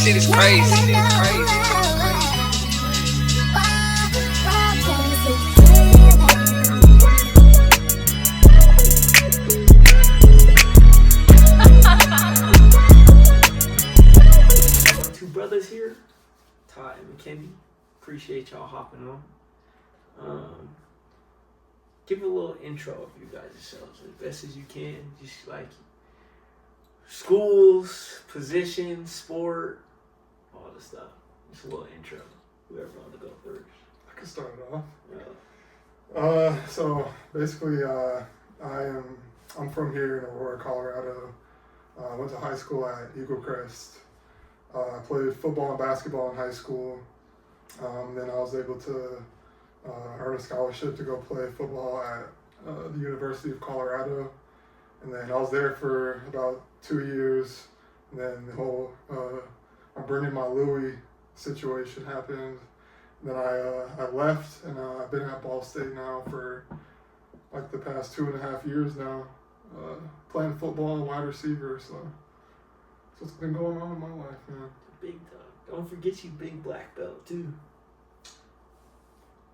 shit is crazy. My two brothers here, Ty and McKenny. Appreciate y'all hopping on. Give a little intro of you guys yourselves as best as you can. Just like schools, positions, sport, all the stuff. Just a little intro. Whoever wants to go first. I can start it off. So basically, I'm from here in Aurora, Colorado. Went to high school at Eagle Crest. Played football and basketball in high school. Then I was able to earn a scholarship to go play football at the University of Colorado. And then I was there for about 2 years. And then the whole I'm bringing my Louis situation happened. And then I left, and I've been at Ball State now for like the past 2.5 years now, playing football and wide receiver. So what's been going on in my life, man. Big dog. Don't forget you big black belt too.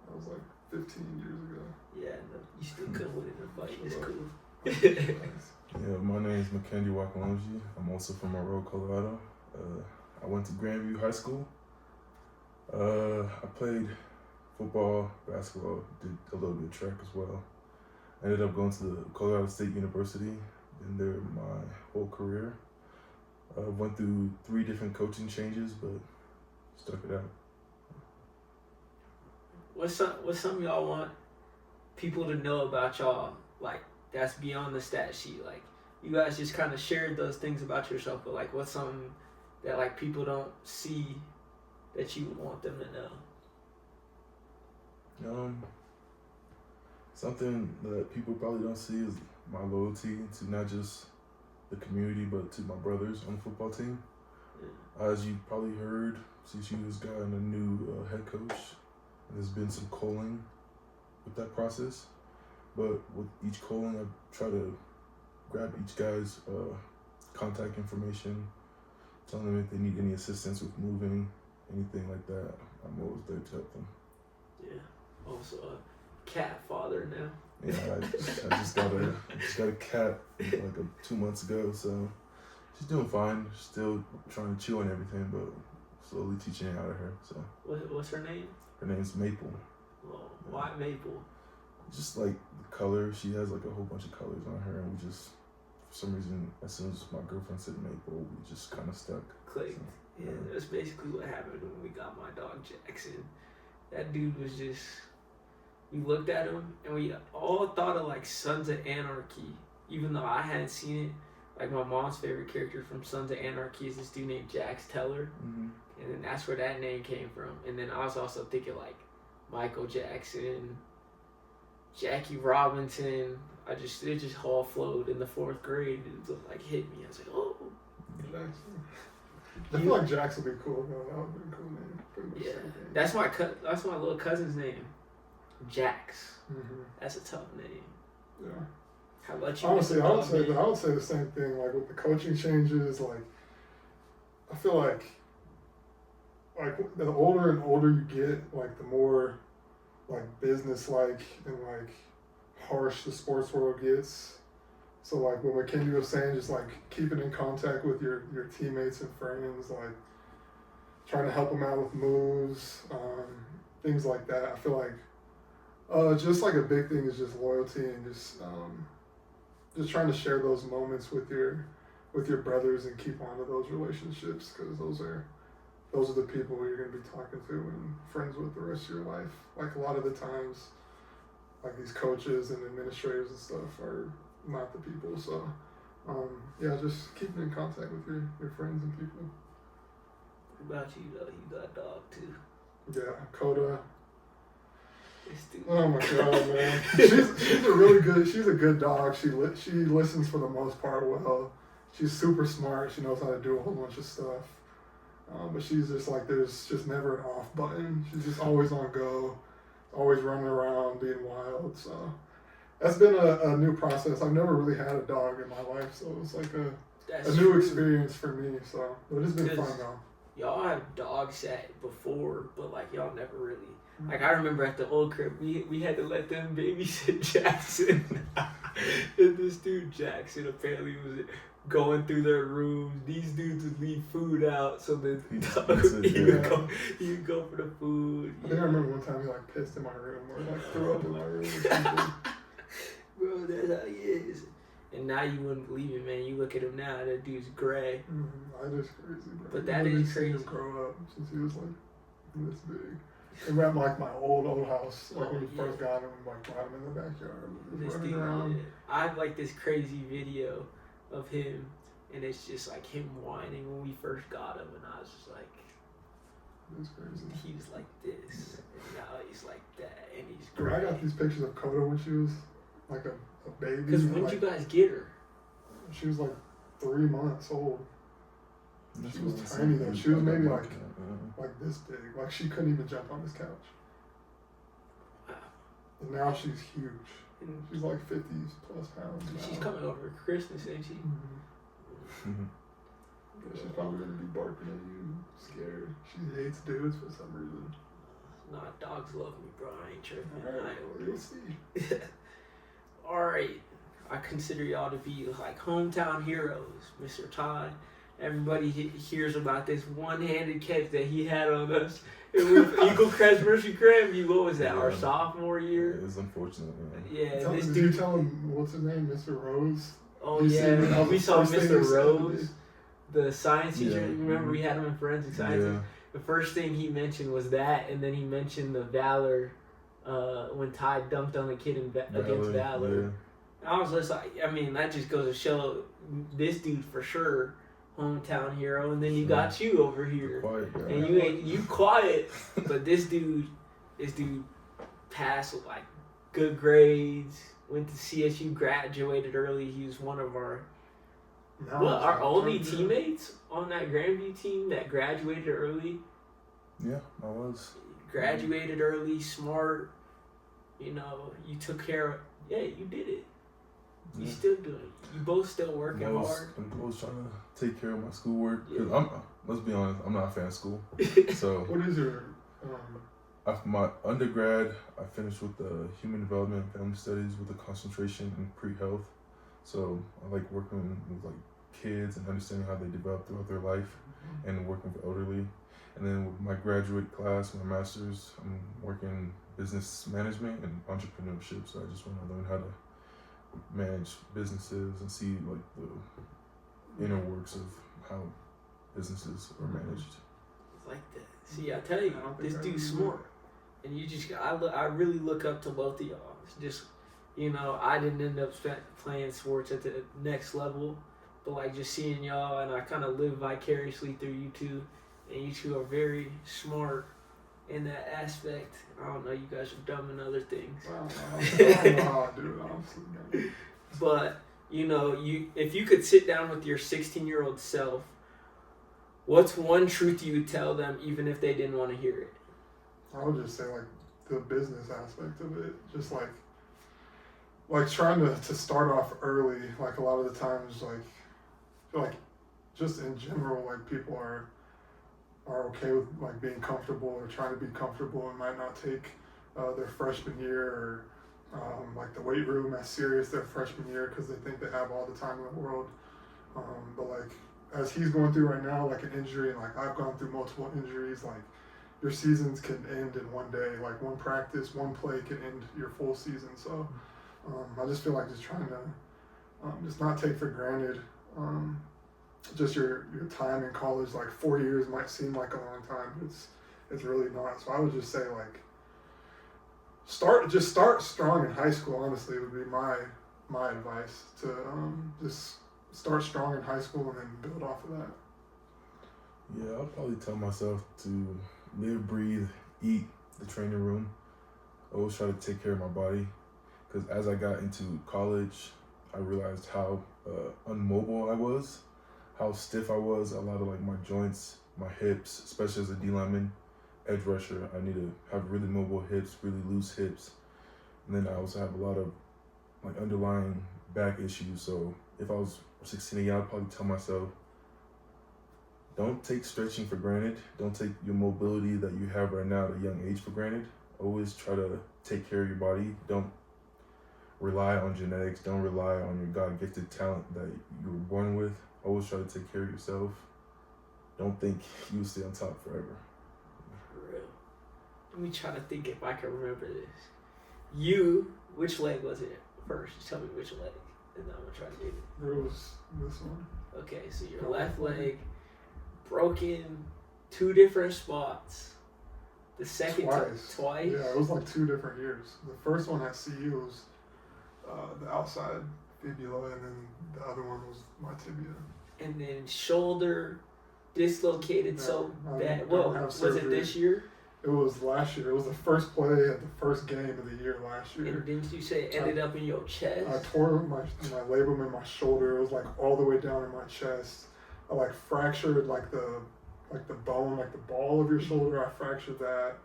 That was like 15 years ago. Yeah, no, you still come with it in a fight. It's cool. Yeah, my name is McKendy Wakalonji. I'm also from Aurora, Colorado. I went to Grandview High School. I played football, basketball, did a little bit of track as well. I ended up going to the Colorado State University. Been there my whole career. Went through 3 different coaching changes, but stuck it out. What's something y'all want people to know about y'all? Like that's beyond the stat sheet. Like you guys just kind of shared those things about yourself, but like what's something that like people don't see that you want them to know? Something that people probably don't see is my loyalty to not just the community, but to my brothers on the football team. Yeah. As you probably heard, CSU has gotten a new head coach. There's been some calling with that process, but with each calling, I try to grab each guy's contact information, tell them if they need any assistance with moving, anything like that. I'm always there to help them. Yeah. Also a cat father now. Yeah, I just got a cat like 2 months ago, so she's doing fine. Still trying to chew on everything, but slowly teaching it out of her. So. What's her name? Her name's Maple. Oh, why Maple? Just like the color, she has like a whole bunch of colors on her, and we just, for some reason, as soon as my girlfriend said Maple, we just kind of stuck. Clicked. So, yeah, that's basically what happened when we got my dog Jackson. That dude was just. We looked at him and we all thought of like Sons of Anarchy, even though I hadn't seen it. Like my mom's favorite character from Sons of Anarchy is this dude named Jax Teller, and then that's where that name came from. And then I was also thinking like Michael Jackson, Jackie Robinson. It just all flowed in the 4th grade. It just, like hit me. I was like, oh. I feel like Jax would be cool. No, that would be a cool name. Pretty much Yeah, that's my little cousin's name. Jax. Mm-hmm. That's a tough name. Yeah. How about you? Honestly, I would say the same thing. Like with the coaching changes, like I feel like the older and older you get, like the more like business-like and like harsh the sports world gets. So like what McKendy was saying, just like keeping in contact with your teammates and friends, like trying to help them out with moves, things like that. I feel like. Just like a big thing is just loyalty and just trying to share those moments with your brothers and keep on to those relationships, because those are the people you're going to be talking to and friends with the rest of your life. Like a lot of the times, like these coaches and administrators and stuff are not the people. So yeah, just keeping in contact with your friends and people. What about you though? You got a dog too. Yeah, Coda. Oh my god, man! She's a good dog. She listens for the most part well. She's super smart. She knows how to do a whole bunch of stuff. But she's just like, there's just never an off button. She's just always on go, always running around, being wild. So that's been a new process. I've never really had a dog in my life, so it's like a new experience for me. So but it's been fun though. y'all have dog sat before, but like y'all never really. Like I remember at the old crib, we had to let them babysit Jackson. And this dude Jackson apparently was going through their rooms. These dudes would leave food out so that he would go for the food. I think I remember one time he like pissed in my room or like threw up in my room or something. Bro, that's how he is. And now you wouldn't believe it, man. You look at him now, that dude's gray. That is crazy, bro. But that is crazy. Him grow up since he was like this big. And at like my old house, like when we first got him, like brought him in the backyard. This dude, I have like this crazy video of him, and it's just like him whining when we first got him, and I was just like, that's crazy. He was like this, and now he's like that, and he's Bro, great. I got these pictures of Coda when she was like a baby. Because when like, did you guys get her? She was like 3 months old. That's She was what I tiny said. though. She was maybe Yeah. like this big. Like she couldn't even jump on this couch. Wow. And now she's huge. And She's like 50 plus pounds now. she's coming over for Christmas, ain't she? Mm-hmm. She's probably gonna be barking at you, scared. She hates dudes for some reason. Nah, dogs love me, bro. I ain't tripping. Alright, well, you'll see. Alright, I consider y'all to be like hometown heroes, Mr. Todd. Everybody hears about this one-handed catch that he had on us. It was Eagle Crest versus Grandview. What was that? Yeah. Our sophomore year. It's unfortunate. Yeah, Did this you dude. tell him what's his name, Mr. Rose? Oh You see him? That yeah, was we the saw first thing Mr. he said Rose, the science teacher. Yeah. Remember we had him in forensic science. Yeah. The first thing he mentioned was that, and then he mentioned the Valor when Ty dunked on the kid against Valor. Yeah. I was just like, I mean, that just goes to show this dude for sure, hometown hero. And then you got you over here, Quiet guy. and you quiet, but this dude passed with like good grades. Went to CSU, graduated early. He was one of our our only teammates on that Grandview team that graduated early. Yeah, I was. Graduated early, smart. You know, you took care of. Yeah, you did it. You still doing it. You both still working hard. I'm always trying to take care of my schoolwork because let's be honest, I'm not a fan of school. So what is your after my undergrad, I finished with the Human Development and Family Studies with a concentration in pre-health. So I like working with like kids and understanding how they develop throughout their life, and working with elderly. And then with my graduate class, my master's, I'm working business management and entrepreneurship. So I just want to learn how to manage businesses and see like the inner works of how businesses are managed. Like that. See, I tell you, this dude's smart, and you just I really look up to both of y'all. It's just, you know, I didn't end up playing sports at the next level, but like just seeing y'all, and I kind of live vicariously through you two, and you two are very smart in that aspect. I don't know, you guys are dumb in other things. I don't know how I do it, honestly. But you know, if you could sit down with your 16-year-old self, what's one truth you would tell them, even if they didn't want to hear it? I would just say like the business aspect of it, just like trying to start off early. Like a lot of the times, like I feel like just in general, like people are okay with like being comfortable or trying to be comfortable and might not take their freshman year or like the weight room as serious their freshman year because they think they have all the time in the world. But like as he's going through right now, like an injury, and like I've gone through multiple injuries, like your seasons can end in one day. Like one practice, one play can end your full season. So I just feel like just trying to just not take for granted just your time in college. Like 4 years might seem like a long time, but it's really not. So I would just say like start strong in high school. Honestly, would be my advice to just start strong in high school and then build off of that. Yeah, I'll probably tell myself to live, breathe, eat the training room. Always try to take care of my body, because as I got into college, I realized how unmobile I was, how stiff I was. A lot of like my joints, my hips, especially as a D lineman, edge rusher, I need to have really mobile hips, really loose hips. And then I also have a lot of like underlying back issues. So if I was 16 again, I'd probably tell myself, don't take stretching for granted. Don't take your mobility that you have right now at a young age for granted. Always try to take care of your body. Don't rely on genetics. Don't rely on your God-gifted talent that you were born with. Always try to take care of yourself. Don't think you'll stay on top forever. For real. Let me try to think if I can remember this. Which leg was it first? Just tell me which leg, and then I'm gonna try to do it. It was this one. Okay, so your left leg broken 2 different spots. The second twice. Yeah, it was like 2 different years. The first one at CU was the outside fibula, and then the other one was my tibia. And then shoulder dislocated so bad. What was it this year? It was last year. It was the first play at the first game of the year last year. And didn't you say it ended up in your chest? I tore my labrum in my shoulder. It was like all the way down in my chest. I like fractured like the bone, like the ball of your shoulder. I fractured that.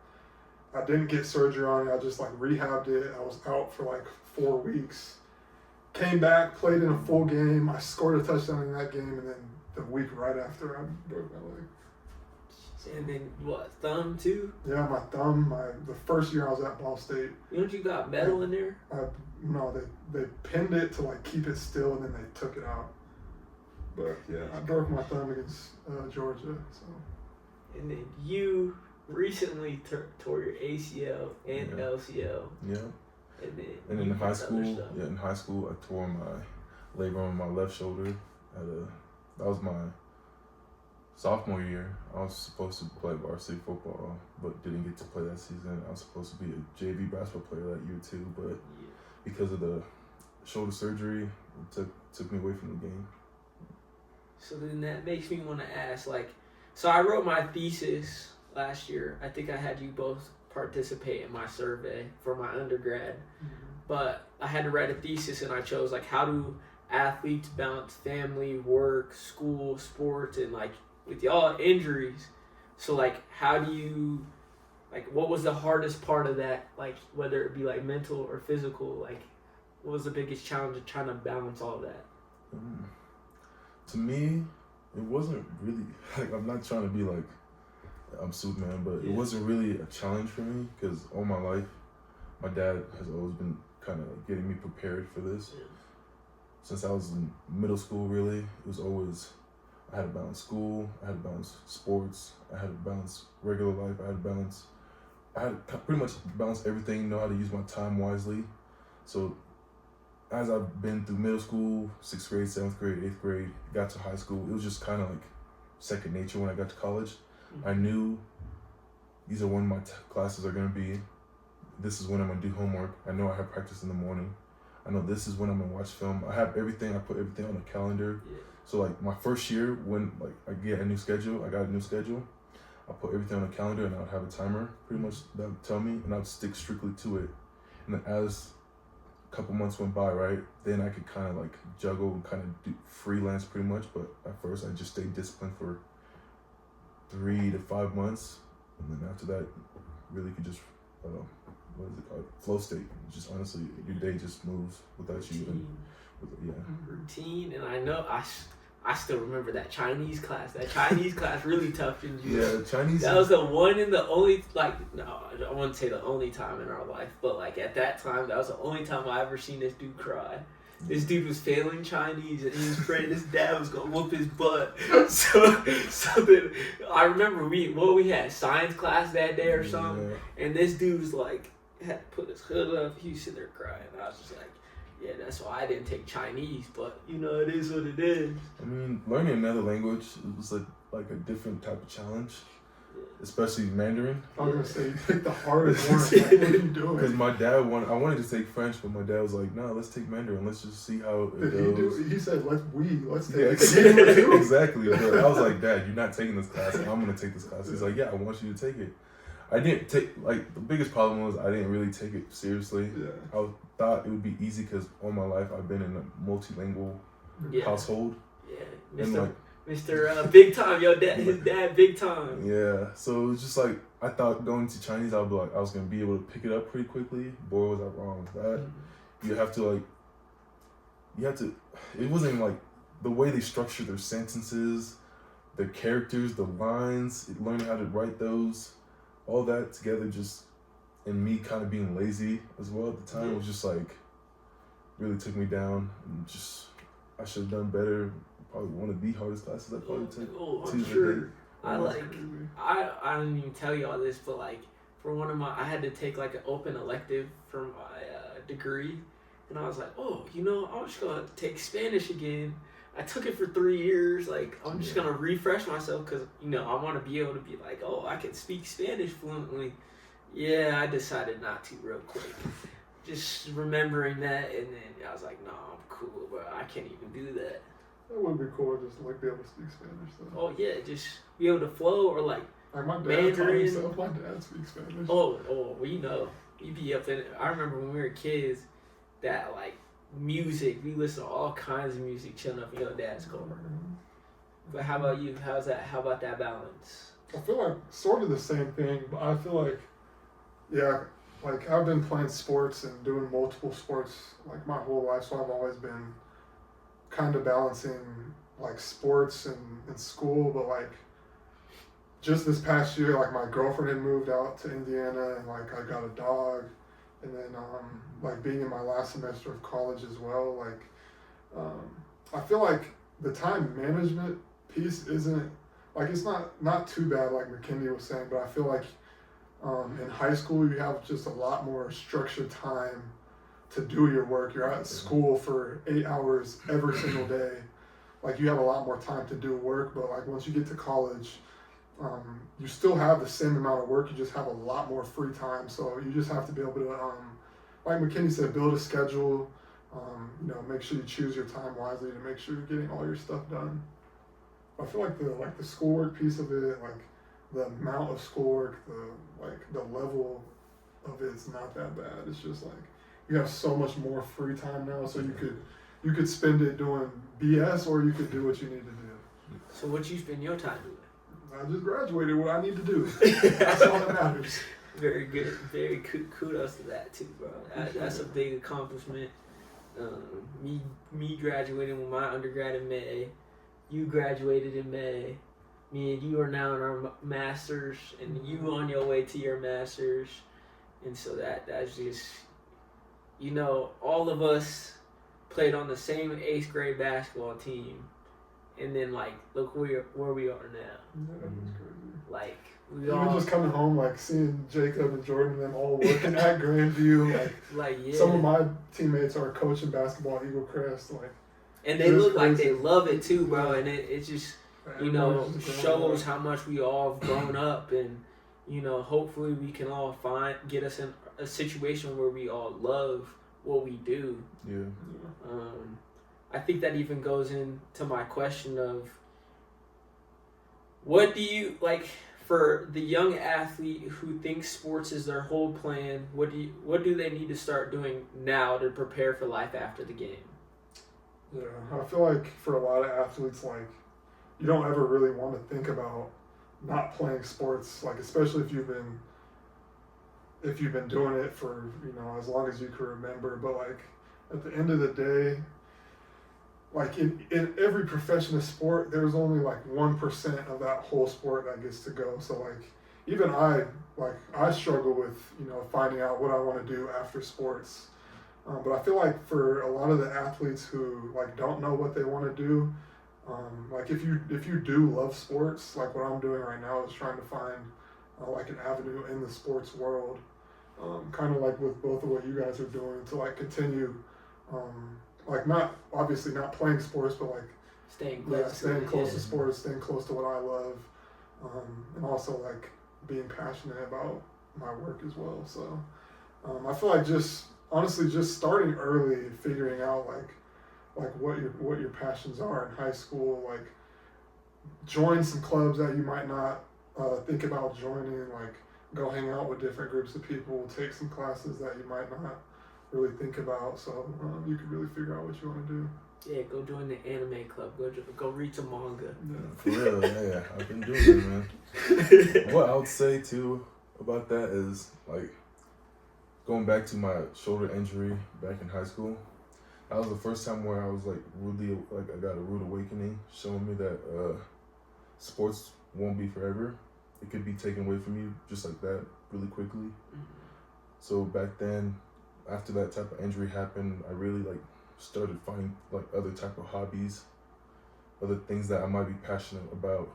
I didn't get surgery on it. I just like rehabbed it. I was out for like 4 weeks. Came back, played in a full game. I scored a touchdown in that game, and then the week right after I broke my leg. And then what? Thumb too? Yeah, my thumb. The first year I was at Ball State. You got metal in there? No, they pinned it to like keep it still, and then they took it out. But yeah, I broke my thumb against Georgia. So. And then you recently tore your ACL and LCL. Yeah. And in high school, in high school, I tore my labrum on my left shoulder. That was my sophomore year. I was supposed to play varsity football, but didn't get to play that season. I was supposed to be a JV basketball player that year too, but because of the shoulder surgery, it took me away from the game. So then that makes me want to ask, so I wrote my thesis last year. I think I had you both participate in my survey for my undergrad, but I had to write a thesis, and I chose how do athletes balance family, work, school, sports, and with y'all injuries. So how do you what was the hardest part of that? Whether it be mental or physical, what was the biggest challenge of trying to balance all of that? To me, it wasn't really I'm not trying to be I'm Superman, but it wasn't really a challenge for me because all my life, my dad has always been kind of getting me prepared for this. Yeah. Since I was in middle school, really, it was always I had to balance school, I had to balance sports, I had to balance regular life, I had to pretty much balance everything, know how to use my time wisely. So as I've been through middle school, 6th grade, 7th grade, 8th grade, got to high school, it was just kind of second nature when I got to college. I knew these are when my classes are going to be. This is when I'm going to do homework. I know I have practice in the morning. I know this is when I'm going to watch film. I have everything. I put everything on the calendar. Yeah. So my first year when I got a new schedule, I put everything on the calendar and I would have a timer pretty much that would tell me, and I would stick strictly to it. And then as a couple months went by, right, then I could kind of juggle and kind of do freelance pretty much. But at first I just stayed disciplined for 3 to 5 months, and then after that, really could just flow state. Just honestly, your day just moves without you. Routine, and I know I still remember that Chinese class. That Chinese class really toughened you. Yeah, Chinese. That was the one and the only no, I wouldn't say the only time in our life, but at that time, that was the only time I ever seen this dude cry. This dude was failing Chinese, and he was praying his dad was gonna whoop his butt. So then I remember we had science class that day or something, and this dude was had to put his hood up. He was sitting there crying. I was just yeah, that's why I didn't take Chinese, but it is what it is. I mean, learning another language was like a different type of challenge. Especially Mandarin. I was gonna say you picked the hardest one. What are you doing? Because my dad I wanted to take French, but my dad was like, "No, let's take Mandarin. Let's just see how it goes." He said, "Let's take it." Exactly. But I was like, "Dad, you're not taking this class. I'm gonna take this class." He's like, "Yeah, I want you to take it." I didn't take the biggest problem was I didn't really take it seriously. Yeah. I thought it would be easy because all my life I've been in a multilingual household. Yeah. And Mr. Big Time, his dad, Big Time. Yeah, so it was just I thought going to Chinese, I was gonna be able to pick it up pretty quickly. Boy, was I wrong with that. Mm-hmm. You have to. It wasn't the way they structure their sentences, the characters, the lines, learning how to write those, all that together, just and me kind of being lazy as well at the time was just like really took me down, and just I should have done better. Probably one of the hardest classes I probably took. I'm sure. I didn't even tell you all this, but like for one of my, I had to take like an open elective for my degree, and I was like, oh, I'm just gonna take Spanish again. I took it for 3 years. Like I'm just gonna refresh myself because I want to be able to be like, oh, I can speak Spanish fluently. Yeah, I decided not to real quick. Just remembering that, and then I was like, no, I'm cool, but I can't even do that. That would be cool, just like be able to speak Spanish though. Oh yeah, just be able to flow or like my dad Mandarin. taught himself. My dad speaks Spanish. Oh, we be up there. I remember when we were kids, that like music, we listen to all kinds of music chilling up in your dad's car. But how about you? How about that balance? I feel like sort of the same thing, but I feel like, yeah, like I've been playing sports and doing multiple sports like my whole life, so I've always been kind of balancing like sports and school, but like just this past year, like my girlfriend had moved out to Indiana, and like I got a dog, and then like being in my last semester of college as well, like I feel like the time management piece isn't like it's not too bad like McKinney was saying, but I feel like in high school you have just a lot more structured time to do your work. You're at school for 8 hours every single day. Like you have a lot more time to do work, but like once you get to college, you still have the same amount of work. You just have a lot more free time. So you just have to be able to, like McKinney said, build a schedule. Make sure you choose your time wisely to make sure you're getting all your stuff done. I feel like the schoolwork piece of it, like the amount of schoolwork, the level of it's not that bad. It's just like you have so much more free time now, so you could spend it doing BS or you could do what you need to do. So what you spend your time doing? I just graduated. What I need to do. That's all that matters. Very good. Very kudos to that too, bro. That's a big accomplishment. Me graduating with my undergrad in May. You graduated in May. Me and you are now in our masters, and you on your way to your masters, and so that's just, all of us played on the same 8th grade basketball team, and then like look where we are now. Yeah, that was crazy. Like even just coming home, like seeing Jacob and Jordan and them all working at Grandview, like some of my teammates are coaching basketball at Eagle Crest, like. And they look crazy. Like they love it too, bro. And it just, shows how much we all have grown up. And, hopefully we can all get us in a situation where we all love what we do. Yeah. I think that even goes into my question of, what do you, like, for the young athlete who thinks sports is their whole plan, what do they need to start doing now to prepare for life after the game? Yeah, I feel like for a lot of athletes, like, you don't ever really want to think about not playing sports, like, especially if you've been doing it for, as long as you can remember. But, like, at the end of the day, like, in every profession of sport, there's only, like, 1% of that whole sport that gets to go. So, like, even I struggle with, finding out what I want to do after sports. But I feel like for a lot of the athletes who like don't know what they want to do, like if you do love sports, like what I'm doing right now is trying to find like an avenue in the sports world, kind of like with both of what you guys are doing to like continue, like not obviously not playing sports, but like staying close to sports, staying close to what I love, and also like being passionate about my work as well. So I feel like honestly, just starting early, figuring out like what your passions are in high school, like join some clubs that you might not think about joining, like go hang out with different groups of people, take some classes that you might not really think about, so you can really figure out what you want to do. Yeah, go join the anime club. Go read some manga. Yeah. For real, yeah, I've been doing it, man. What I would say too about that is like, going back to my shoulder injury back in high school, that was the first time where I was like really, like I got a rude awakening showing me that sports won't be forever. It could be taken away from you just like that really quickly. Mm-hmm. So back then, after that type of injury happened, I really like started finding like other type of hobbies, other things that I might be passionate about,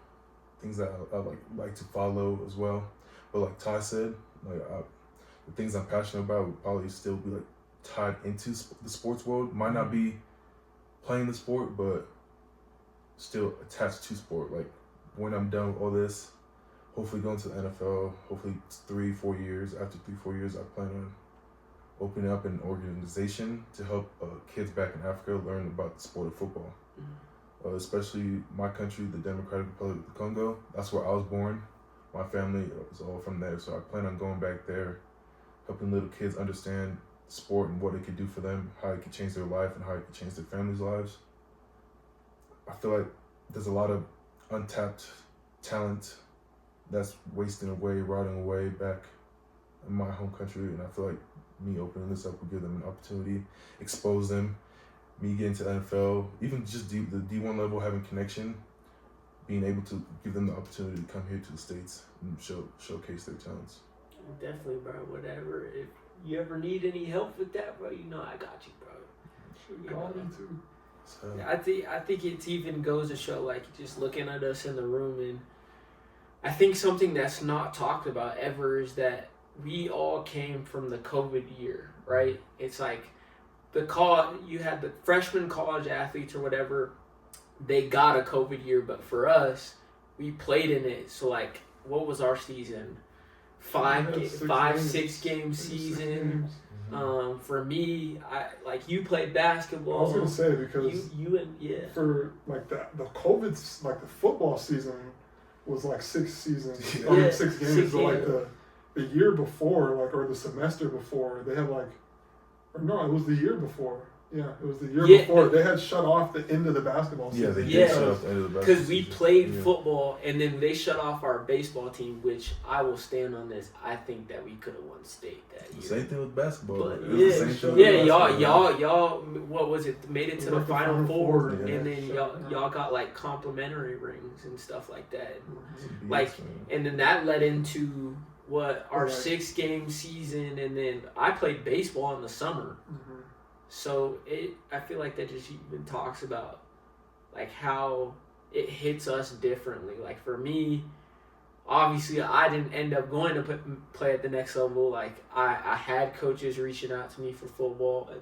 things that I like to follow as well. But like Ty said, the things I'm passionate about would probably still be like tied into the sports world. Might not be playing the sport, but still attached to sport. Like when I'm done with all this, hopefully going to the NFL, hopefully 3-4 years. After 3-4 years, I plan on opening up an organization to help kids back in Africa learn about the sport of football. Especially my country, the Democratic Republic of the Congo. That's where I was born. My family is all from there, so I plan on going back there, helping little kids understand sport and what it could do for them, how it could change their life and how it could change their families' lives. I feel like there's a lot of untapped talent that's wasting away, rotting away back in my home country, and I feel like me opening this up will give them an opportunity, expose them. Me getting to the NFL, even just the D1 level, having connection, being able to give them the opportunity to come here to the States and showcase their talents. Definitely, bro. Whatever. If you ever need any help with that, bro, you know I got you, bro. Call me too. So, I think it even goes to show, like, just looking at us in the room, and I think something that's not talked about ever is that we all came from the COVID year, right? It's like you had the freshman college athletes or whatever, they got a COVID year, but for us, we played in it. So like, what was our season? 6-game season. For me, you played basketball. I was gonna say, because for like the COVID, like the football season was like 6 seasons, 6 games. 6 So like games. the year before, like, or the semester before, they had like, or no, it was the year before. Yeah, it was the year before. They had shut off the end of the basketball season. Yeah, they did shut off the end of the basketball because we season. played football, and then they shut off our baseball team, which I will stand on this. I think that we could have won state that year. Same thing with basketball. But It was the same thing with y'all, what was it? Made it to the Final Four, yeah. and then y'all got like complimentary rings and stuff like that. BS, Like, man. and then that led into our Right. 6-game season, and then I played baseball in the summer. So I feel like that just even talks about like how it hits us differently. Like for me, obviously I didn't end up going to play at the next level. Like I had coaches reaching out to me for football and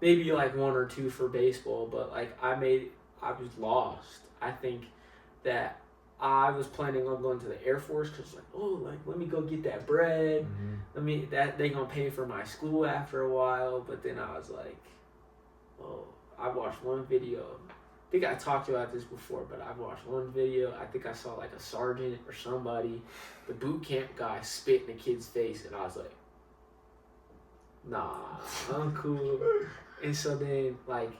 maybe like 1 or 2 for baseball, but like I was lost. I think that I was planning on going to the Air Force because let me go get that bread. They gonna pay for my school after a while. But then I was like, I watched one video. I think I talked about this before, but I watched one video. I think I saw like a sergeant or somebody, the boot camp guy, spit in a kid's face, and I was like, nah, I'm cool. And so then like,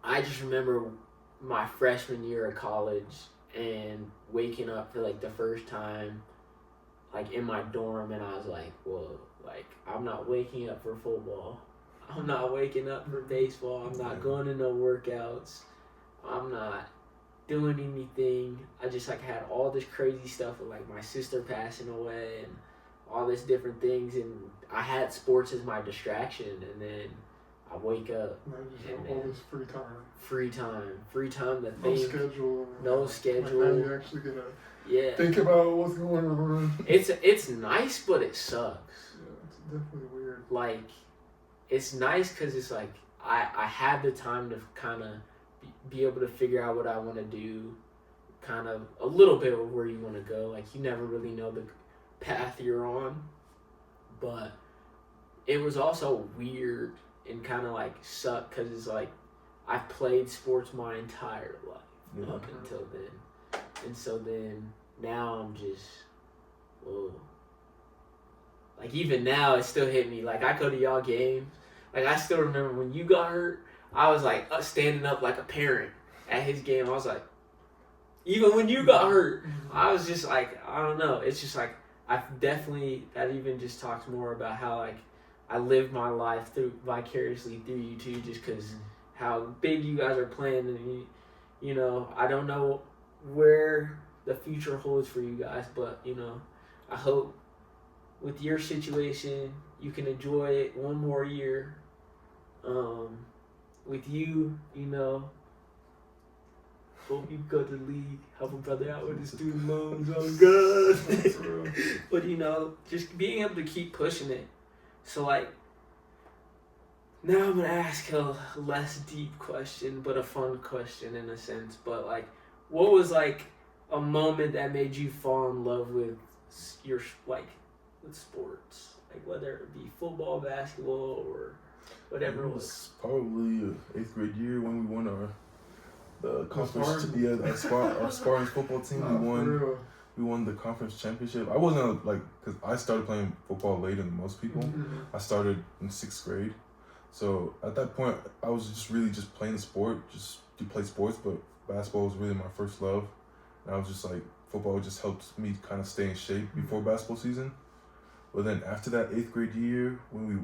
I just remember my freshman year of college and waking up for like the first time like in my dorm, and I was like, whoa, like I'm not waking up for football, I'm not waking up for baseball, I'm not going to no workouts, I'm not doing anything. I just like had all this crazy stuff with like my sister passing away and all this different things, and I had sports as my distraction, and then I wake up And all this free time. Free time to No think. schedule. No Like schedule. now you actually get to think about what's going on. It's nice, but it sucks. Yeah, it's definitely weird. Like, it's nice because it's like I had the time to kind of be able to figure out what I want to do, kind of a little bit of where you want to go. Like, you never really know the path you're on, but it was also weird and kind of like sucked because it's like I've played sports my entire life up until then, and so then now I'm just, whoa. Like, even now it still hit me. Like, I go to y'all games. Like, I still remember when you got hurt, I was like standing up like a parent at his game. I was like, even when you got hurt, I was just like, I don't know. It's just like, that even just talks more about how like I live my life vicariously through you too, just because how big you guys are playing, and you know, I don't know where the future holds for you guys, but you know, I hope with your situation you can enjoy it one more year. With you, you know, hope you go to the league, help a brother out with his student loans. Oh God. But you know, just being able to keep pushing it. So like, now I'm gonna ask a less deep question, but a fun question in a sense. But like, what was like a moment that made you fall in love with your with sports, like whether it be football, basketball, or whatever it was? Probably 8th grade year when we won the conference. Our Spartans football team. We won the conference championship. I wasn't because I started playing football later than most people. Mm-hmm. I started in 6th grade, so at that point I was just really just playing the sport, just to play sports. But basketball was really my first love, and I was just like, football just helped me kind of stay in shape before basketball season. But then after that 8th grade year, when we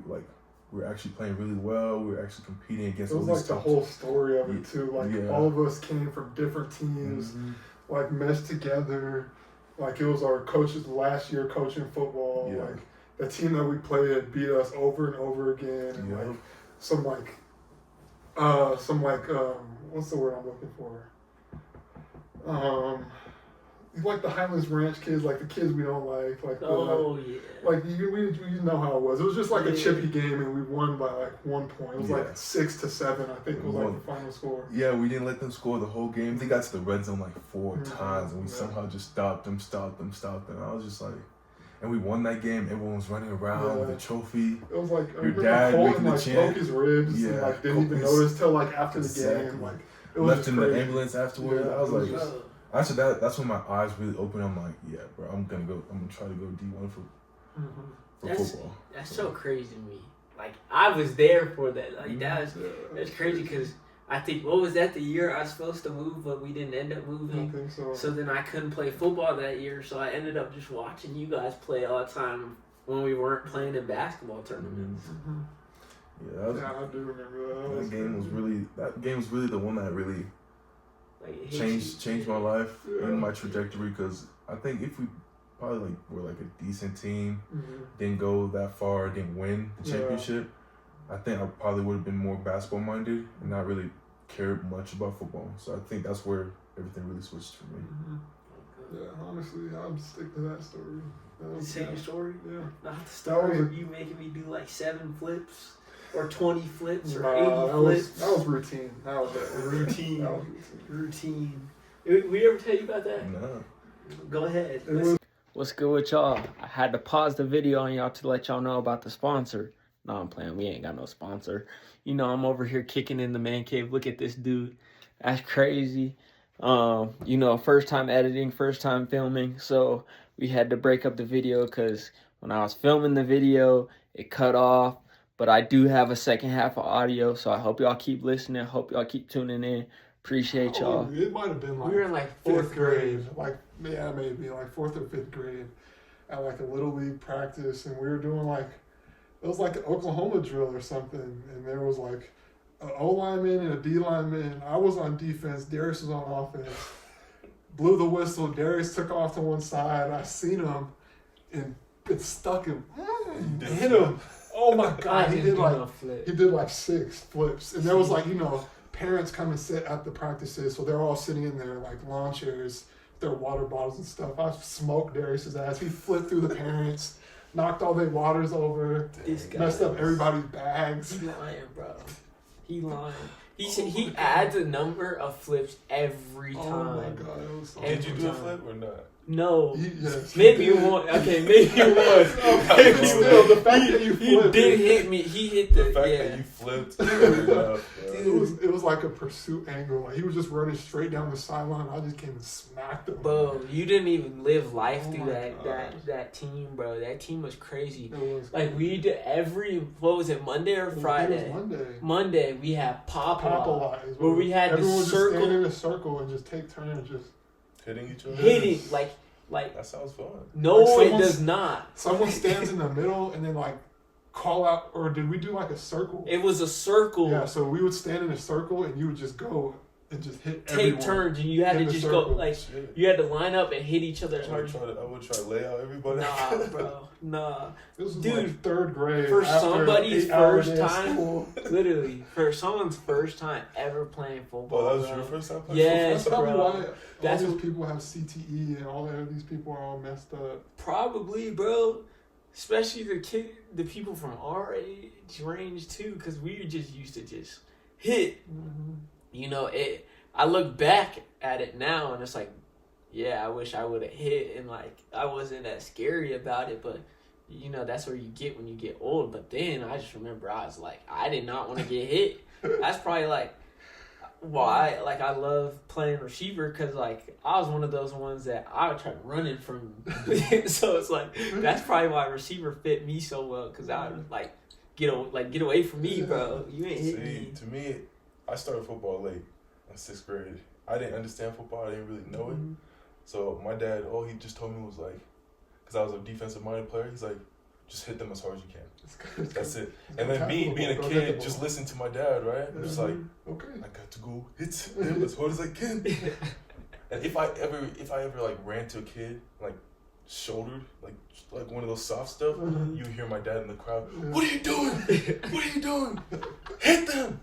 were actually playing really well, we were actually competing against. It was like the whole story of it too. Like all of us came from different teams, like meshed together. Like it was our coach's last year coaching football. Yeah. Like the team that we played beat us over and over again. And what's the word I'm looking for? Like the Highlands Ranch kids, like the kids we don't like yeah. Like we know how it was. It was just like a chippy game, and we won by like 1 point. It was like 6-7, I think, was like the final score. Yeah, we didn't let them score the whole game. They got to the red zone like 4 times, and we somehow just stopped them. And I was just like, and we won that game. Everyone was running around with a trophy. It was like your dad making the chant. Broke his ribs. Yeah, and, like didn't even notice till like after the game. Like it was left in the ambulance afterwards. Yeah, I was like. After that, that's when my eyes really opened. I'm like, yeah, bro, I'm gonna try to go D1 for football. That's so crazy to me. Like I was there for that. Like that's crazy because I think what was that the year I was supposed to move, but we didn't end up moving. I think so. So then I couldn't play football that year. So I ended up just watching you guys play all the time when we weren't playing in basketball tournaments. Yeah, I do remember that. That game was really the one that really. Changed my life and my trajectory, because I think if we probably were like a decent team, didn't go that far, didn't win the championship, I think I probably would have been more basketball minded and not really cared much about football. So I think that's where everything really switched for me. Yeah, honestly, I'd stick to that story. Same story? Yeah. Not the story of you making me do like 7 flips. Or 20 flips or 80 flips. That was routine. That was routine. Routine. We ever tell you about that? No. Go ahead. What's good with y'all? I had to pause the video on y'all to let y'all know about the sponsor. No, I'm playing. We ain't got no sponsor. You know, I'm over here kicking in the man cave. Look at this dude. That's crazy. You know, first time editing, first time filming. So we had to break up the video because when I was filming the video, it cut off. But I do have a second half of audio, so I hope y'all keep listening. Hope y'all keep tuning in. Appreciate y'all. It might have been like we were in like 4th grade. Like maybe like 4th or 5th grade at like a little league practice, and we were doing like it was like an Oklahoma drill or something, and there was like an O lineman and a D lineman. I was on defense. Darius was on offense. Blew the whistle. Darius took off to one side. I seen him, and it stuck him. Hit him. Oh my God! He did like 6 flips, and there was like parents come and sit at the practices, so they're all sitting in their like lawn chairs, their water bottles and stuff. I smoked Darius's ass. He flipped through the parents, knocked all their waters over, messed up everybody's bags. He lying, bro. He lying. He adds a number of flips every time. Oh my God! Did you do a flip or not? No. Yes, maybe one. Okay, maybe one. The fact that you flipped. He did hit me. He hit the fact that you flipped. Dude. It was like a pursuit angle. Like he was just running straight down the sideline. I just came and smacked him. Bro, you didn't even live life through that team, bro. That team was crazy. It was like we did what was it, Monday or Friday? It was Monday. Monday we had Pop-A-Lies, where we had everyone the circle. Just stand in a circle and just take turns just hitting each other. Hitting like that sounds fun. No, like it does not. Someone stands in the middle and then like call out, or did we do like a circle? It was a circle. Yeah, so we would stand in a circle and you would just go and just hit take everyone turns, and you had to in the just go circle. like Shit. you had to line up and hit each other as I hard. would try to lay out everybody. Nah, bro, nah. This was Dude, like third grade. For after somebody's 8-hour first day of time, school. literally, for someone's first time ever playing football. Oh, that was bro. your first time playing Yes, That's probably bro. why That's all what- these people have CTE and all of these people are all messed up. Probably, bro. Especially the people from our age range too, because we were just used to just hit. You know, it. I look back at it now, and it's like, yeah, I wish I would have hit, and like I wasn't that scary about it, but you know that's where you get when you get old. But then I just remember I was like, I did not want to get hit. That's probably like why I love playing receiver, because like I was one of those ones that I would try running from. So it's like that's probably why receiver fit me so well, because I would like get away from me, bro. You ain't hitting me. To me, I started football late in 6th grade. I didn't understand football. I didn't really know it. So my dad, all he just told me was like, because I was a defensive-minded player, he's like, just hit them as hard as you can. That's it. And then me being a kid, just listening to my dad, right? I'm just like, okay, I got to go hit him as hard as I can. And if I ever like ran to a kid, like shouldered, like one of those soft stuff, you hear my dad in the crowd, what are you doing? What are you doing? Hit them!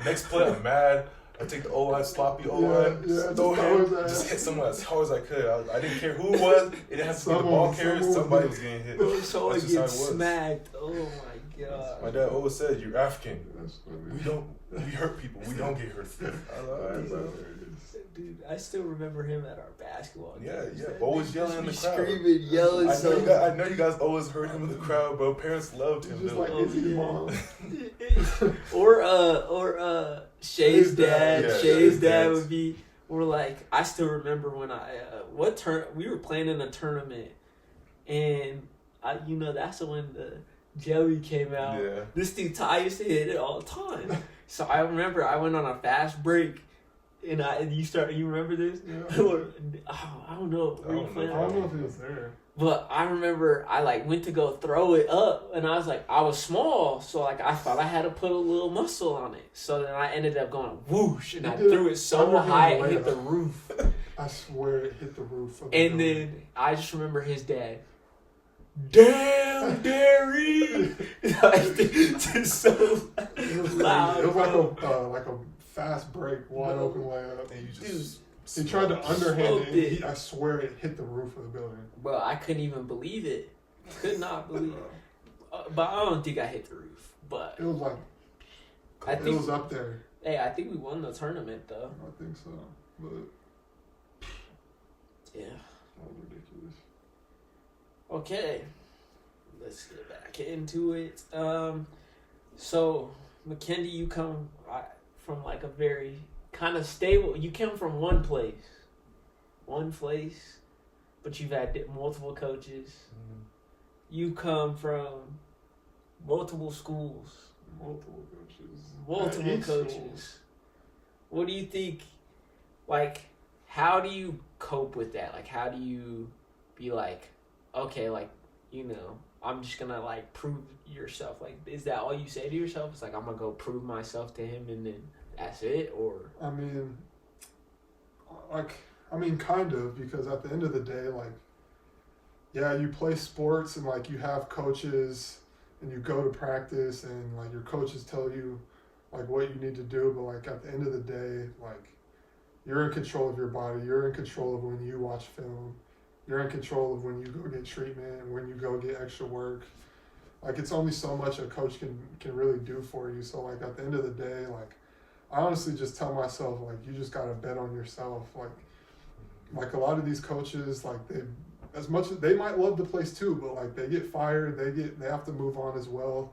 Next play, I'm mad. I take the O-line, sloppy O-line, just hit someone as hard as I could. I didn't care who it was. It didn't have to be the ball carrier. Somebody was getting hit. So That's it just how it gets was. smacked. Oh my god. My dad always said, you're African. That's We hurt people. We don't get hurt. I was like, all right, bro. Dude, I still remember him at our basketball games. Yeah. That Always bitch yelling in the just crowd. Screaming, yelling. I know you guys always heard him in the crowd, bro. Parents loved him. Just They're like like, Izzy Mom. or Shay's dad. Yeah, Shay's Shay's dad dads. would be. We're like, I still remember when we were playing in a tournament, and that's when the jelly came out. Yeah. This dude Ty used to hit it all the time. So I remember I went on a fast break, and you remember this? Yeah. Or, I don't know. Were you playing? I don't know if he was there. But I remember I went to go throw it up, and I was like, I was small, so I thought I had to put a little muscle on it. So then I ended up going whoosh, and I threw it so high it hit the roof. I swear it hit the roof. And then I just remember his dad. Damn, Derry! Just so loud. It was like a fast break, wide open layup. And you just He tried to underhand smoked it. it. I swear it hit the roof of the building. Bro, I couldn't even believe it. Could not believe it. But I don't think I hit the roof. But It was like I it think was up there. Hey, I think we won the tournament though. I think so, but Yeah. that was ridiculous. Okay. Let's get back into it. So Mackenzie, you come from a very kind of stable. You come from one place, but you've had multiple coaches. Mm-hmm. You come from multiple schools, multiple coaches. What do you think? How do you cope with that? How do you be okay, I'm just gonna prove yourself. Is that all you say to yourself? It's I'm gonna go prove myself to him, and then that's it, or I mean, kind of, because at the end of the day, yeah, you play sports and you have coaches and you go to practice and your coaches tell you what you need to do, but at the end of the day, you're in control of your body. You're in control of when you watch film. You're in control of when you go get treatment and when you go get extra work. It's only so much a coach can really do for you. So at the end of the day, I honestly just tell myself you just gotta bet on yourself. A lot of these coaches, they, as much as they might love the place too, but they get fired, they have to move on as well.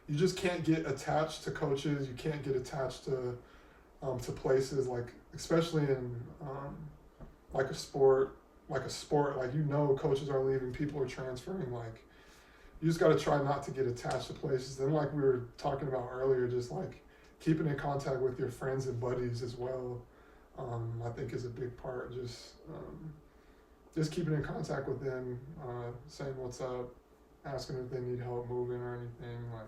You just can't get attached to coaches. You can't get attached to places especially in a sport, coaches are leaving, people are transferring. You just got to try not to get attached to places. Then we were talking about earlier, just keeping in contact with your friends and buddies as well. I think is a big part. Just keeping in contact with them, saying what's up, asking if they need help moving or anything. I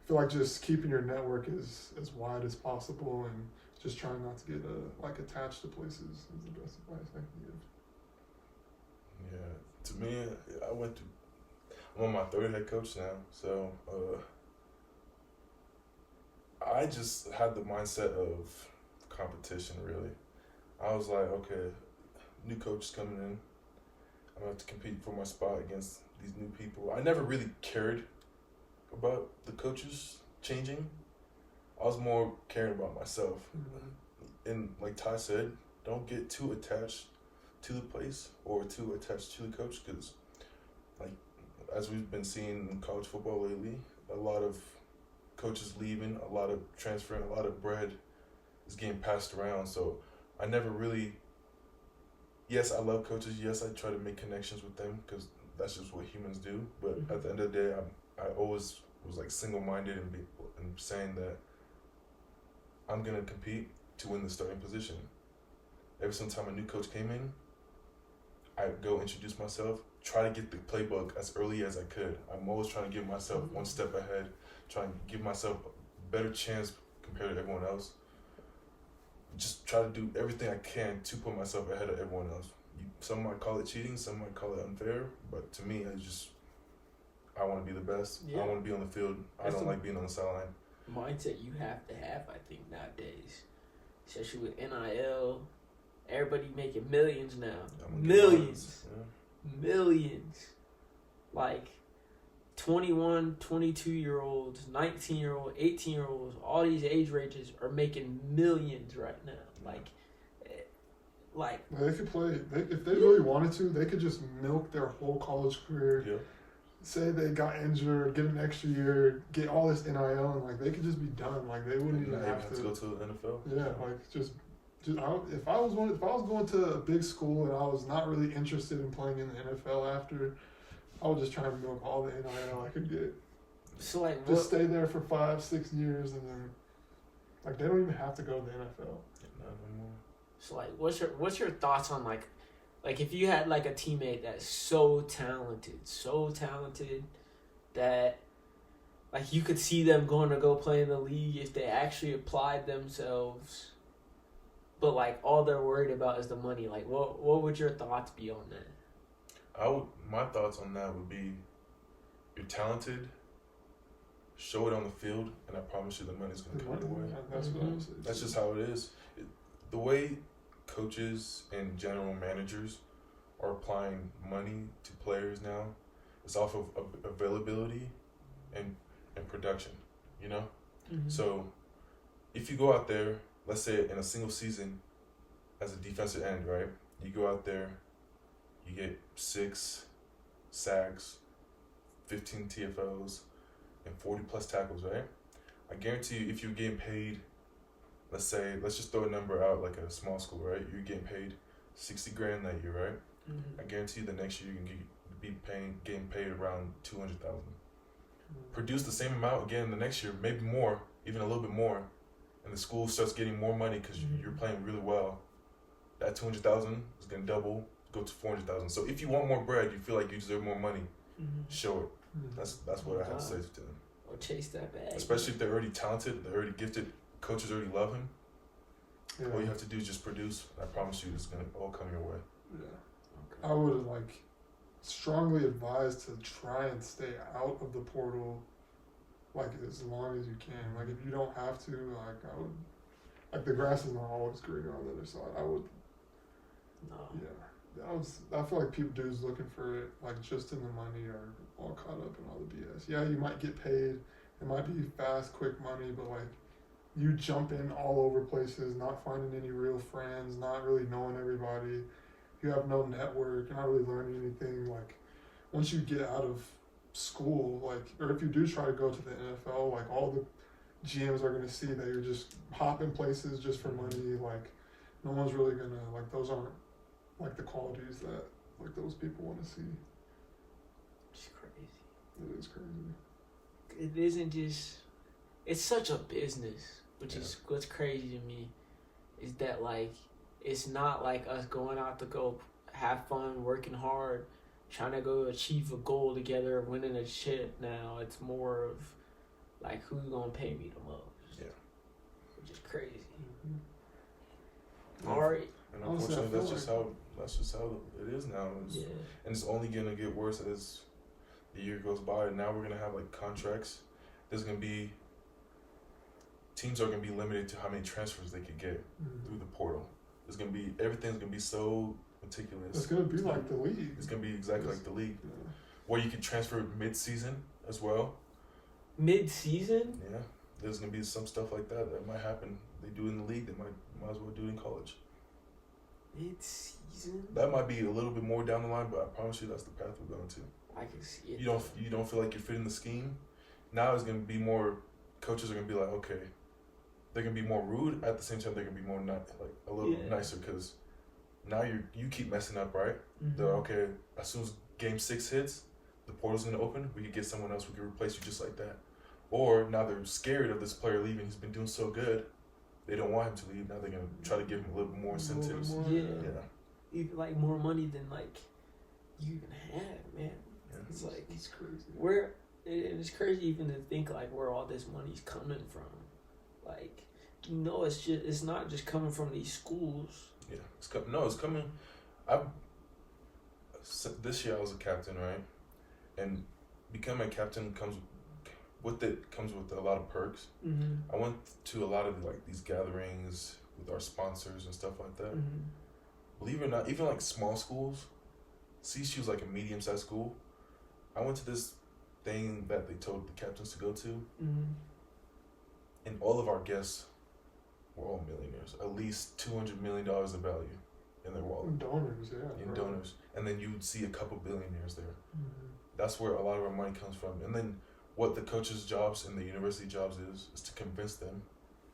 feel just keeping your network as wide as possible, and just trying not to get like attached to places is the best advice I can give. Yeah, to me, I'm on my third head coach now, so I just had the mindset of competition, really. I was like, okay, new coach is coming in. I'm going to have to compete for my spot against these new people. I never really cared about the coaches changing. I was more caring about myself. Mm-hmm. And like Ty said, don't get too attached to the place or too attached to the coach, because like as we've been seeing in college football lately, a lot of coaches leaving, a lot of transferring, a lot of bread is getting passed around. So I never really, yes, I love coaches. Yes, I try to make connections with them because that's just what humans do. But at the end of the day, I always was like single-minded and saying that I'm going to compete to win the starting position. Every single time a new coach came in, I'd go introduce myself, try to get the playbook as early as I could. I'm always trying to give myself one step ahead, trying to give myself a better chance compared to everyone else. Just try to do everything I can to put myself ahead of everyone else. Some might call it cheating, some might call it unfair, but to me, I want to be the best. Yeah. I want to be on the field. I don't like being on the sideline. Mindset you have to have, I think, nowadays. Especially with NIL. Everybody making millions now. Millions. Yeah. Millions. Like 21, 22-year-olds, 19-year-olds, 18-year-olds, all these age ranges are making millions right now. Like they could play. If they really wanted to, they could just milk their whole college career. Yeah. Say they got injured, get an extra year, get all this NIL, and like they could just be done. Like they wouldn't even have to go to the NFL. Yeah, like just if I was going to a big school and I was not really interested in playing in the NFL after, I would just try and milk all the NIL I could get. So like just stay there for 5-6 years and then like they don't even have to go to the NFL. Not anymore. So like what's your thoughts on like if you had like a teammate that's so talented that like you could see them going to go play in the league if they actually applied themselves, but like all they're worried about is the money. Like what would your thoughts be on that? My thoughts on that would be, you're talented, show it on the field, and I promise you the money's going to come your way. That's what I would say. That's just how it is. The way coaches and general managers are applying money to players now, it's off of availability and production, you know? Mm-hmm. So if you go out there, let's say in a single season as a defensive end, right? You go out there, you get 6 sacks, 15 TFLs, and 40 plus tackles, right? I guarantee you, if you're getting paid, let's just throw a number out like a small school, right? You're getting paid $60,000 that year, right? Mm-hmm. I guarantee you the next year you can getting paid around $200,000. Produce the same amount again the next year, maybe more, even a little bit more, and the school starts getting more money because you're playing really well. That $200,000 is gonna double, go to $400,000. So if you want more bread, you feel like you deserve more money, show it. That's what I have to say to them. Or chase that bag. Especially if they're already talented, they're already gifted, coaches already love him. Yeah. All you have to do is just produce. I promise you, it's gonna all come your way. Yeah. I would strongly advise to try and stay out of the portal as long as you can. Like if you don't have to, I would the grass is not always greener on the other side. I would I feel like dudes looking for it just in the money or all caught up in all the BS. Yeah, you might get paid. It might be fast, quick money, but you jump in all over places, not finding any real friends, not really knowing everybody. You have no network, you're not really learning anything. Once you get out of school, or if you do try to go to the NFL, all the GMs are going to see that you're just hopping places just for money. No one's really going to, those aren't, the qualities that, those people want to see. It's crazy. It is crazy. It isn't just, it's such a business, which is what's crazy to me, is that, it's not like us going out to go have fun, working hard, trying to go achieve a goal together, winning a chip now. It's more of, who's going to pay me the most? Yeah. Which is crazy. Mm-hmm. All right. And Honestly, I unfortunately, feel that's just how it is now. Yeah. And it's only gonna get worse as the year goes by. And now we're gonna have like contracts. There's gonna be teams are gonna be limited to how many transfers they could get through the portal. It's gonna be everything's gonna be so meticulous. It's gonna be like the league. It's gonna be exactly like the league, Yeah. where you can transfer mid-season as well. Mid-season? Yeah, there's gonna be some stuff like that might happen. They do it in the league. They might as well do it in college. Mid-season? That might be a little bit more down the line, but I promise you that's the path we're going to. I can see it. You don't feel like you're fitting the scheme. Now it's gonna be more. Coaches are gonna be like, okay, they're gonna be more rude. At the same time, they're gonna be more a little nicer because now you keep messing up, right? They're okay. As soon as game 6 hits, the portal's gonna open. We could get someone else who can replace you just like that. Or now they're scared of this player leaving. He's been doing so good. They don't want him to leave. Now they're gonna try to give him a little bit more incentives. Yeah. Yeah. Even more money than like you even have, man. Yeah. It's like It's crazy. it's crazy even to think like where all this money's coming from. Like, it's not just coming from these schools. Yeah, it's coming. This year I was a captain, right? And becoming a captain comes with a lot of perks. I went to a lot of like these gatherings with our sponsors and stuff like that. Believe it or not, even like small schools, CSU was like a medium-sized school. I went to this thing that they told the captains to go to, and all of our guests were all millionaires, at least $200 million of value in their wallet. Donors, yeah. In right. donors. And then you would see a couple billionaires there. That's where a lot of our money comes from. And then what the coaches' jobs and the university jobs is to convince them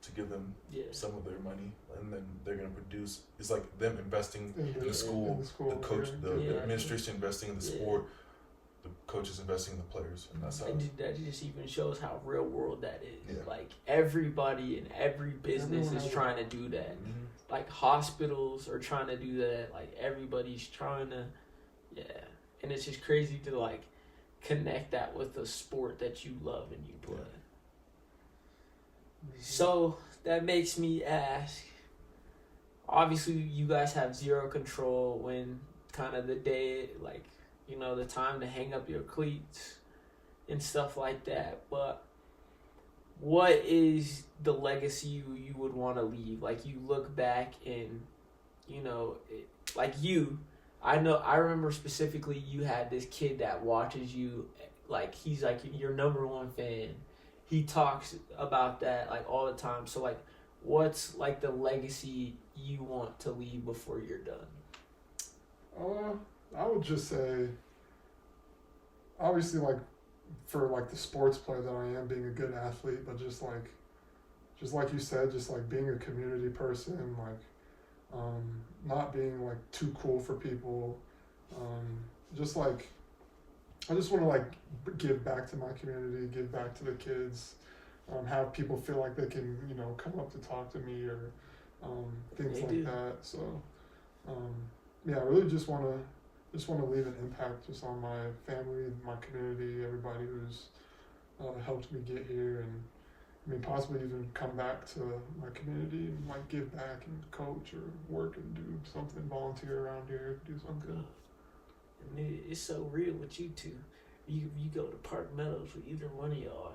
to give them some of their money, and then they're going to produce. It's like them investing in the school, the coach, the administration investing in the sport, the coaches investing in the players, and that's how. That just even shows how real world that is. Yeah. Like everybody in every business is trying to do that. Like hospitals are trying to do that. Like everybody's trying to, and it's just crazy to like connect that with a sport that you love and you play. So that makes me ask, obviously you guys have zero control when kind of the day, like, you know, the time to hang up your cleats and stuff like that, but what is the legacy you would want to leave? Like, you look back and, you know, I remember specifically you had this kid that watches you, like, he's like your number one fan. He talks about that like all the time. So like, what's like the legacy you want to leave before you're done? I would just say, obviously, like, for like the sports player that I am, being a good athlete, but just like you said, just like being a community person, like, not being like too cool for people, just like, I just want to like give back to my community, give back to the kids, have people feel like they can, you know, come up to talk to me or things like that. So, I really just want to leave an impact just on my family, my community, everybody who's helped me get here, and I mean possibly even come back to my community and like give back and coach or work and do something, volunteer around here, do something. And it's so real with you two. You go to Park Meadows with either one of y'all.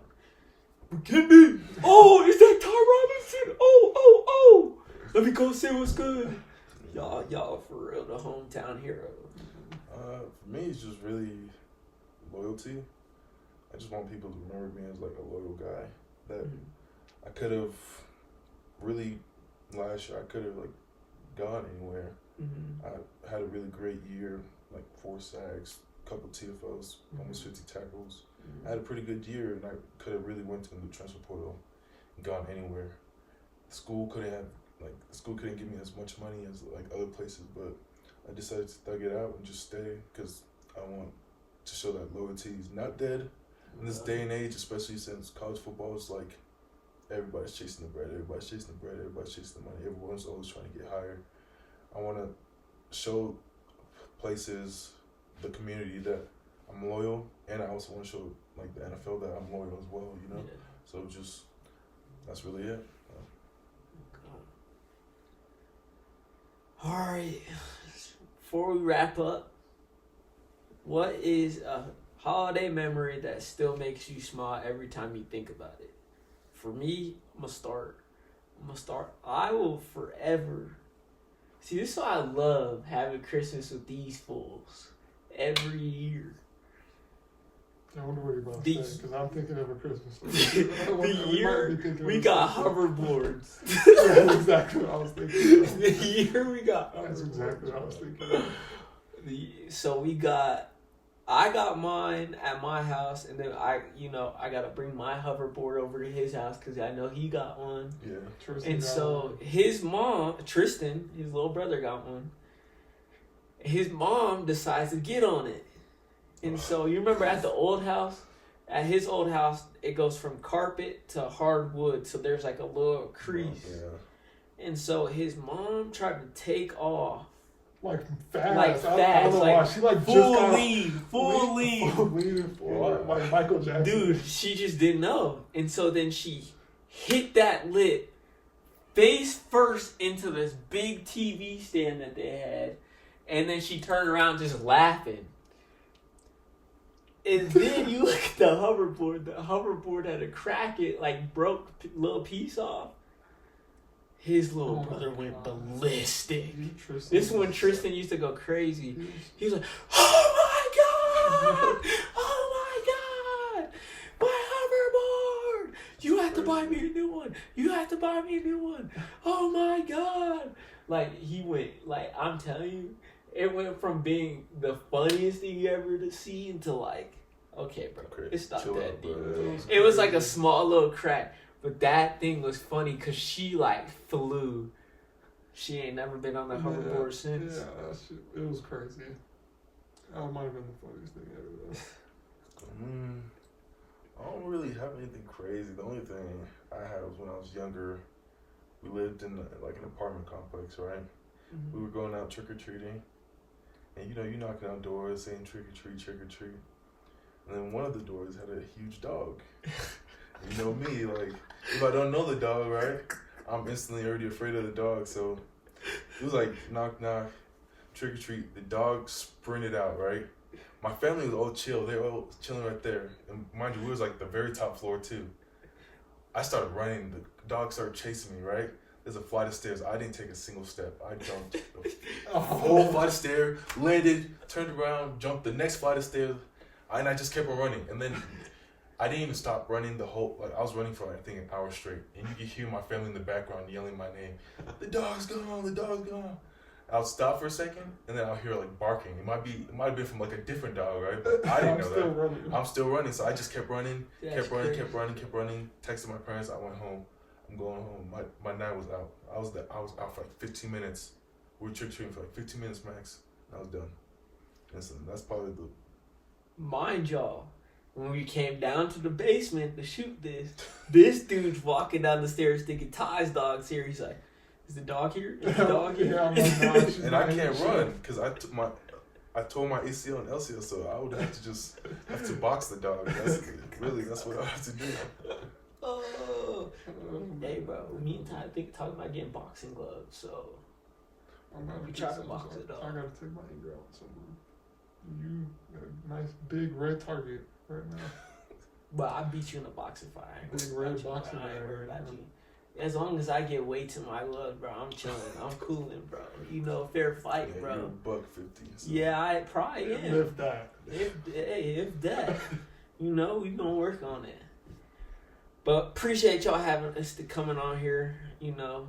McKinney! Oh, is that Ty Robinson? Oh! Let me go see what's good. Y'all for real, the hometown hero. For me, it's just really loyalty. I just want people to remember me as like a loyal guy. That I could have really last year. I could have like gone anywhere. I had a really great year, like 4 sacks, couple TFLs, almost 50 tackles. I had a pretty good year, and I could have really went to the transfer portal and gone anywhere. The school couldn't give me as much money as like other places, but I decided to thug it out and just stay because I want to show that loyalty is not dead. In this day and age, especially since college football is like everybody's chasing the bread, everybody's chasing the money, everyone's always trying to get higher. I want to show places, the community, that I'm loyal, and I also want to show like the NFL that I'm loyal as well, you know? Yeah. So just, that's really it. All right. Before we wrap up, what is a holiday memory that still makes you smile every time you think about it? For me, I'm gonna start. I will forever. See, this is why I love having Christmas with these fools every year. I wonder what you're about The- to say, because I'm thinking of a Christmas story. The year we got hoverboards. Yeah, that's exactly what I was thinking of. The year we got That's hoverboards. exactly what I was thinking of. I got mine at my house, and then I gotta bring my hoverboard over to his house because I know he got one. Yeah. Tristan And got so one. his mom, Tristan, his little brother, got one. His mom decides to get on it. And so you remember at the old house, at his old house, it goes from carpet to hardwood. So there's like a little crease. Yeah. And so his mom tried to take off. Like fast. Like I don't fast, know like why. She like Full just got lead. leaning forward, like Michael Jackson. Dude, she just didn't know. And so then she hit that lip face first into this big TV stand that they had. And then she turned around just laughing. And then you look at the hoverboard. The hoverboard had a crack. It like broke a little piece off. His little brother went ballistic. This is when Tristan used to go crazy. He was like, "Oh my god! Oh my god! My hoverboard! You have to buy me a new one! You have to buy me a new one! Oh my god!" Like he went, like I'm telling you, it went from being the funniest thing you ever to see into like, okay, bro, it's not Chill that out, deep. bro. It was like a small little crack. But that thing was funny because she like flew. She ain't never been on the hoverboard since. Yeah, that shit, it was crazy. That might have been the funniest thing ever, though. I don't really have anything crazy. The only thing I had was when I was younger. We lived in like an apartment complex, right? Mm-hmm. We were going out trick or treating, and you knocking on doors saying trick or treat, and then one of the doors had a huge dog. You know me, like, if I don't know the dog, right, I'm instantly already afraid of the dog. So it was like knock knock, trick or treat. The dog sprinted out, right? My family was all chill. They were all chilling right there. And mind you, we was like the very top floor too. I started running. The dog started chasing me, right? There's a flight of stairs. I didn't take a single step. I jumped the whole flight of stairs, landed, turned around, jumped the next flight of stairs, and I just kept on running. And then I didn't even stop running the whole, like I was running for I think an hour straight. And you could hear my family in the background yelling my name. The dog's gone, the dog's gone. I'll stop for a second and then I'll hear like barking. It might have been from like a different dog, right? But I didn't know that. I'm still running, so I just kept running, kept running. Texted my parents, I went home. I'm going home. My night was out. I was out for like 15 minutes. We were trick-treating for like 15 minutes max. And I was done. And so that's probably the... Mind y'all, when we came down to the basement to shoot this dude's walking down the stairs thinking Ty's dog's here. He's like, is the dog here? Is the dog here? Yeah, I'm like, nah, and I can't run because I tore my ACL and LCL, so I would have to box the dog. That's what I have to do. Oh, hey bro, me and Ty talking about getting boxing gloves, so we try to box it up. I gotta take my anger out somewhere. You got a nice big red target right now. But I beat you in a boxing fight. Big red boxing I ain't bag worried right about now. you. As long as I get weight to my glove, bro, I'm chilling. I'm cooling, bro. You know, fair fight, Yeah, bro. you're $150. So. Yeah, I probably am. Lift that. If that, you know, we gonna work on it. But appreciate y'all having us coming on here. You know,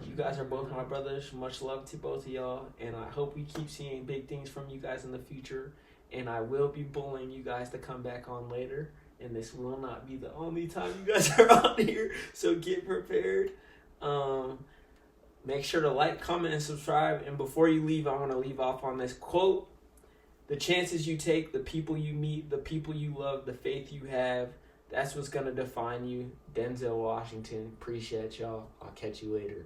you guys are both my brothers. Much love to both of y'all, and I hope we keep seeing big things from you guys in the future. And I will be bullying you guys to come back on later. And this will not be the only time you guys are on here, so get prepared. Make sure to like, comment, and subscribe. And before you leave, I want to leave off on this quote. The chances you take, the people you meet, the people you love, the faith you have, that's what's going to define you. Denzel Washington. Appreciate y'all. I'll catch you later.